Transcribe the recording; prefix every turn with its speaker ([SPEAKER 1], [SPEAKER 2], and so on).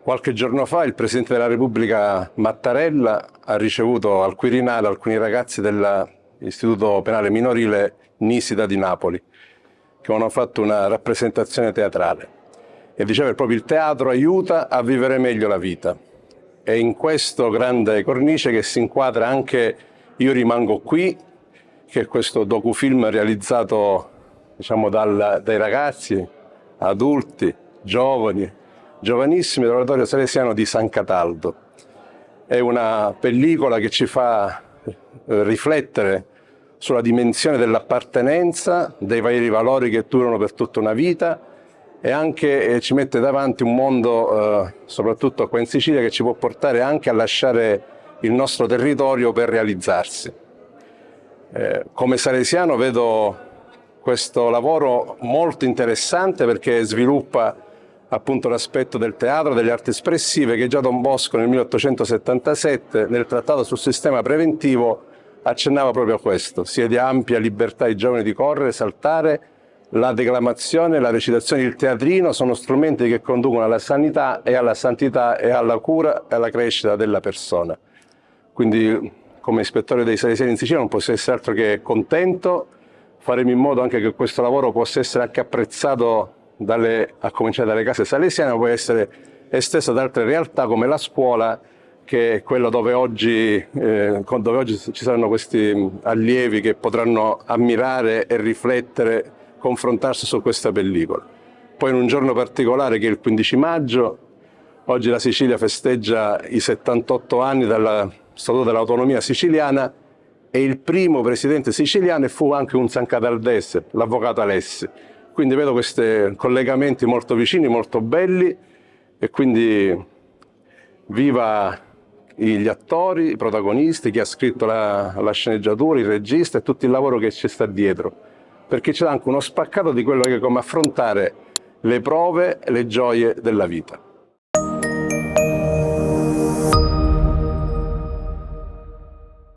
[SPEAKER 1] Qualche giorno fa il Presidente della Repubblica Mattarella ha ricevuto al Quirinale alcuni ragazzi dell'Istituto Penale Minorile Nisida di Napoli, che hanno fatto una rappresentazione teatrale e diceva che proprio il teatro aiuta a vivere meglio la vita. E in questo grande cornice che si inquadra anche Io rimango qui, che è questo docufilm realizzato dai ragazzi, adulti, giovani, giovanissimi dell'Oratorio Salesiano di San Cataldo. È una pellicola che ci fa riflettere sulla dimensione dell'appartenenza, dei veri valori che durano per tutta una vita e anche ci mette davanti un mondo, soprattutto qua in Sicilia, che ci può portare anche a lasciare il nostro territorio per realizzarsi. Come salesiano vedo questo lavoro molto interessante perché sviluppa appunto l'aspetto del teatro, delle arti espressive, che già Don Bosco nel 1877 nel Trattato sul sistema preventivo accennava proprio a questo. Si dia ampia libertà ai giovani di correre, saltare, la declamazione, la recitazione, il teatrino sono strumenti che conducono alla sanità e alla santità e alla cura e alla crescita della persona. Quindi come ispettore dei Salesiani in Sicilia non posso essere altro che contento, faremo in modo anche che questo lavoro possa essere anche apprezzato a cominciare dalle case salesiane, ma può essere esteso ad altre realtà come la scuola, che è quella dove oggi ci saranno questi allievi che potranno ammirare e riflettere, confrontarsi su questa pellicola. Poi in un giorno particolare che è il 15 maggio, oggi la Sicilia festeggia i 78 anni dal Statuto dell'Autonomia siciliana e il primo presidente siciliano fu anche un sancataldese, l'avvocato Alessi. Quindi vedo questi collegamenti molto vicini, molto belli e quindi viva gli attori, i protagonisti, chi ha scritto la sceneggiatura, il regista e tutto il lavoro che ci sta dietro, perché ci dà anche uno spaccato di quello che è come affrontare le prove e le gioie della vita.